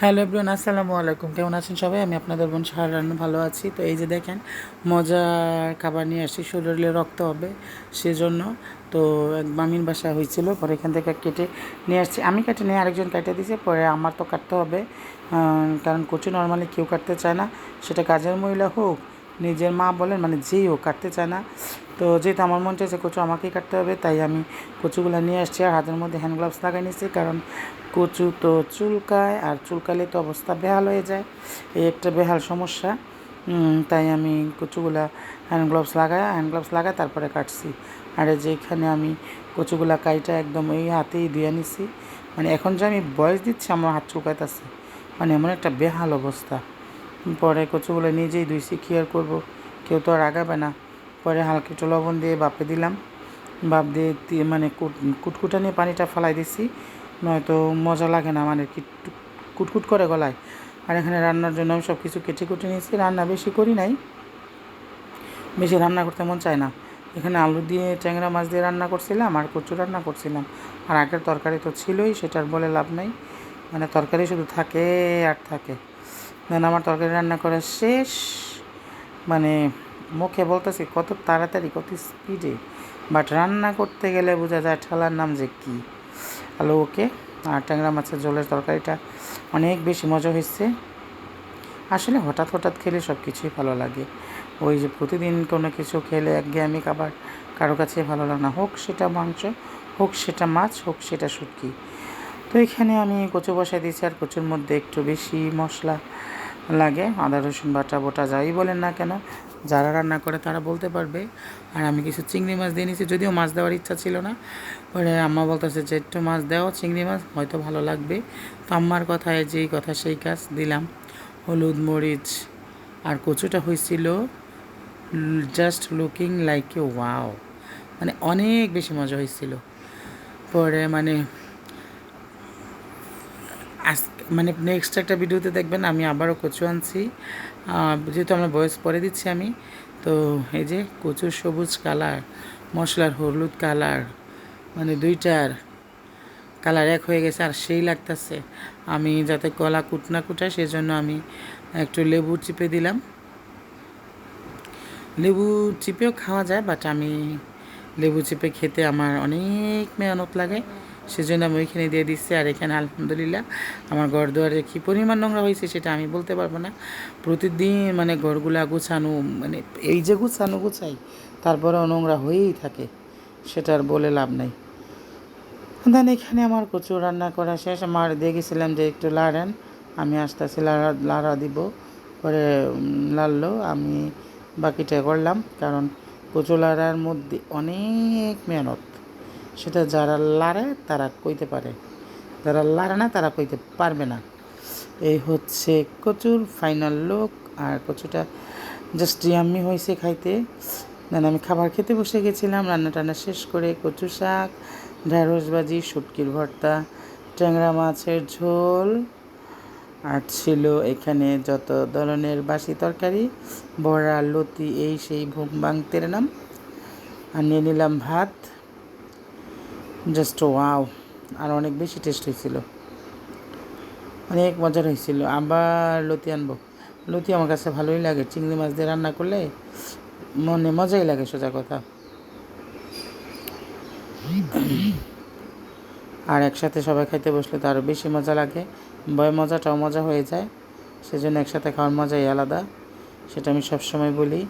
Hello everyone, আসসালামু আলাইকুম। কেমন আছেন সবাই? আমি আপনাদের বোন শাহরান ভালো আছি। তো এই যে দেখেন, মজার খাবার নিয়ে আসছি, শরীরে রক্ত হবে সেজন্য। তো এক মামির বাসা হয়েছিল, পরে এখান থেকে কেটে নিয়ে আসছি। আমি কেটে নিয়ে আরেকজন কেটে দিয়েছে, পরে আমার তো কাটতে হবে। কারণ কচু নর্মালি কেউ কাটতে চায় না, সেটা কাজের মহিলা হোক, নিজের মা বলেন, মানে যেই হোক কাটতে চায় না। তো যেহেতু আমার মন চাইছে কচু আমাকেই কাটতে হবে, তাই আমি কচুগুলো নিয়ে আসছি আর হাতের মধ্যে হ্যান্ড গ্লাভস লাগাই নিচ্ছি। কারণ কচু তো চুলকায়, আর চুলকালে তো অবস্থা বেহাল হয়ে যায়, এই একটা বেহাল সমস্যা। তাই আমি কচুগুলা হ্যান্ড গ্লাভস লাগায় তারপরে কাটছি। আর এই যে এখানে আমি কচুগুলা কাইটা একদম এই হাতেই ধুয়ে নিছি। মানে এখন যে আমি বয়স দিচ্ছি আমার হাত চুলকাইতেছে, মানে এমন একটা বেহাল অবস্থা। পরে কচুগুলো নিজেই ধুইছি, কী আর করবো, কেউ তো আর আগাবে না। পরে হালকা একটু লবণ দিয়ে বাপে দিলাম, বাপ দিয়ে মানে কুটকুটা নিয়ে পানিটা ফালাই দিছি, নয়তো মজা লাগে না, মানে কি কুটকুট করে গলায়। আর এখানে রান্নার জন্য আমি সব কিছু কেটে কুটে নিয়েছি। রান্না বেশি করি নাই, বেশি রান্না করতে মন চায় না। এখানে আলু দিয়ে ট্যাংরা মাছ দিয়ে রান্না করছিলাম, আর কচু রান্না করছিলাম। আর আগের তরকারি তো ছিলই, সেটার বলে লাভ নেই, মানে তরকারি শুধু থাকে আর থাকে। দেন আমার তরকারি রান্না করা শেষ, মানে মুখে বলতেছি কত তাড়াতাড়ি, কত স্পিডে, বাট রান্না করতে গেলে বোঝা যায় ঠেলার নাম যে কী। আলু ওকে, আর ট্যাংরা মাছের ঝোলের তরকারিটা অনেক বেশি মজা হয়েছে। আসলে হঠাৎ হঠাৎ খেলে সব কিছুই ভালো লাগে। ওই যে প্রতিদিন কোনো কিছু খেলে একঘেয়েমি খাবার কারো কাছে ভালো লাগে না, হোক সেটা মাংস, হোক সেটা মাছ, হোক সেটা শুটকি। তো এখানে আমি কচু বসাই দিয়েছি, আর কচুর মধ্যে একটু বেশি মশলা লাগে, আদা রসুন বাটা বোটা যাই বলেন না কেন, যারা রান্না করে তারা বলতে পারবে। আর আমি কিছু চিংড়ি মাছ দিয়ে নিয়েছি, যদিও মাছ দেওয়ার ইচ্ছা ছিল না, পরে আম্মা বলতেছে যে একটু মাছ দেওয়া, চিংড়ি মাছ হয়তো ভালো লাগবে। তো আম্মার কথায় যেই কথা সেই কাজ, দিলাম হলুদ মরিচ। আর কচুটা হয়েছিল just looking like a wow, মানে অনেক বেশি মজা হয়েছিল। পরে মানে আজ মানে নেক্সট একটা ভিডিওতে দেখবেন আমি আবারও কচু আনছি, যেহেতু আমরা বয়স পরে দিচ্ছি আমি। তো এই যে কচুর সবুজ কালার, মশলার হলুদ কালার, মানে দুইটার কালার এক হয়ে গেছে, আর সেই লাগতেছে। আমি যাতে গলা কুটনা কুটায় সেজন্য আমি একটু লেবু চিপে দিলাম। লেবু চিপেও খাওয়া যায়, বাট আমি লেবু চিপে খেতে আমার অনেক মেহনত লাগে, সেজন্য আমি ওইখানে দিয়ে দিচ্ছি। আর এখানে আলহামদুলিল্লাহ আমার ঘর দুয়ারে কী পরিমাণ নোংরা হয়েছে সেটা আমি বলতে পারবো না। প্রতিদিন মানে ঘরগুলা গুছানো, মানে এই যে গুছানো গুছাই, তারপরেও নোংরা হয়েই থাকে, সেটা আর বলে লাভ নাই। দেন এখানে আমার কচু রান্না করা শেষ। আমার দিয়ে গেছিলাম যে একটু লাড়েন, আমি আসতেছি লাড়া দিব, পরে লাড়লো, আমি বাকিটা করলাম। কারণ কচু লাড়ার মধ্যে অনেক মেহনত, সেটা যারা লাড়ে তারা কইতে পারে, যারা লাড়ে না তারা কইতে পারবে না। এই হচ্ছে কচুর ফাইনাল লুক। আর কচুটা জাস্ট ইয়াম্মি হয়েছে খাইতে। দেন আমি খাবার খেতে বসে গেছিলাম, রান্না টান্না শেষ করে। কচু শাক, ঢেঁড়স ভাজি, শুটকির ভর্তা, ট্যাংরা মাছের ঝোল, আর ছিল এখানে যত ধরনের বাসি তরকারি, বড়া, লতি, এই সেই ভোগ বাংতের নাম। আর নিয়ে নিলাম ভাত, জাস্ট ওয়াও। আর অনেক বেশি টেস্ট হয়েছিল, অনেক মজার হয়েছিল। আবার লতি আনবো, লতি আমার কাছে ভালোই লাগে, চিংড়ি মাছ দিয়ে রান্না করলে মনে মজাই লাগে, সোজা কথা। আর একসাথে সবাই খাইতে বসলে তো আরও বেশি মজা লাগে, মজাটাও মজা হয়ে যায়, সেজন্য একসাথে খাওয়ার মজাই আলাদা, সেটা আমি সবসময় বলি।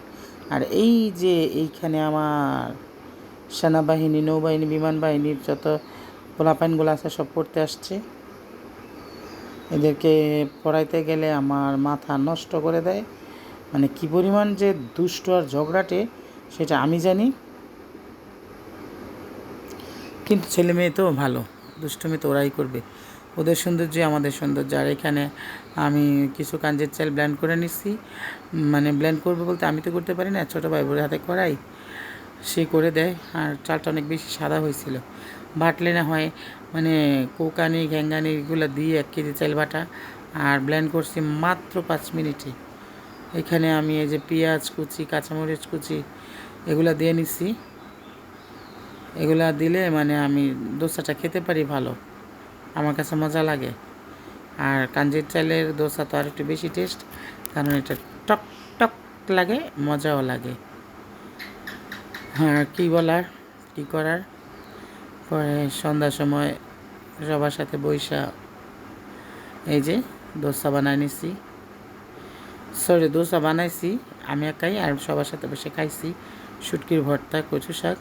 আর এই যে এইখানে আমার সেনাবাহিনী, নৌবাহিনী, বিমান বাহিনীর যত পোলাপাইনগুলো আছে সব পড়তে আসছে। এদেরকে পড়াইতে গেলে আমার মাথা নষ্ট করে দেয়, মানে কী পরিমাণ যে দুষ্ট আর ঝগড়াটে সেটা আমি জানি। কিন্তু ছেলে মেয়ে তো ভালো, দুষ্টুমি তো ওরাই করবে, ওদের সৌন্দর্য আমাদের সৌন্দর্য। আর এখানে আমি কিছু কাঞ্জের চাল ব্লেন্ড করে নিচ্ছি, মানে ব্লেন্ড করবো বলতে আমি তো করতে পারি না, ছোটো ভাই বোনের হাতে করাই, সে করে দেয়। আর চালটা অনেক বেশি সাদা হয়েছিল, বাটলে না হয় মানে কোকানি ঘ্যাঙ্গানি এগুলো দিয়ে 1 কেজি চাল বাটা, আর ব্লেন্ড করছি মাত্র 5 মিনিটে। এখানে আমি এই যে পেঁয়াজ কুচি, কাঁচামরিচ কুচি এগুলো দিয়ে নিচ্ছি। এগুলা দিলে মানে আমি দোসাটা খেতে পারি ভালো, আমার কাছে মজা লাগে। আর কাঞ্জির চালের দোসা তো আর একটু বেশি টেস্ট, কারণ এটা টক টক লাগে, মজাও লাগে। হ্যাঁ, কী বলার, কী করার। পরে সন্ধ্যার সময় সবার সাথে বইসা এই যে দোসা বানাই নিছি, সরি দোসা বানাইছি আমি একাই, আর সবার সাথে বসে খাইছি। শুটকির ভর্তা, কচু শাক,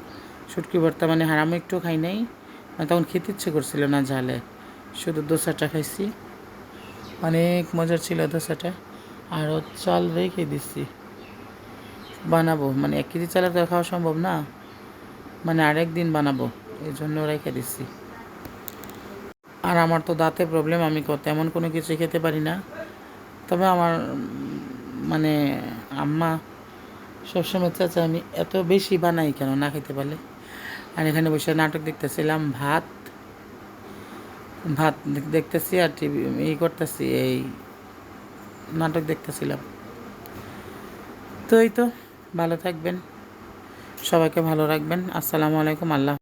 শুটকির ভর্তা মানে হারামও একটু খাই নাই, মানে তখন খেতে ইচ্ছে করছিল না ঝালে, শুধু দোসাটা খাইছি। অনেক মজার ছিল দোসাটা। আরও চাল রেখে দিচ্ছি, বানাবো, মানে 1 কেজি চালের তো খাওয়া সম্ভব না, মানে আরেক দিন বানাবো, এই জন্য রেখে দিচ্ছি। আর আমার তো দাঁতে প্রবলেম, আমি তেমন কোনো কিছু খেতে পারি না। তবে আমার মানে আম্মা সবসময় চাচা আমি এত বেশি বানাই কেন, না খেতে পারলে। আর এখানে বসে নাটক দেখতেছিলাম, ভাত ভাত দেখতেছি আর টিভি করতেছি, এই নাটক দেখতেছিলাম। তো এই তো, ভালো থাকবেন, সবাইকে ভালো রাখবেন। আসসালামু আলাইকুম। আল্লাহ।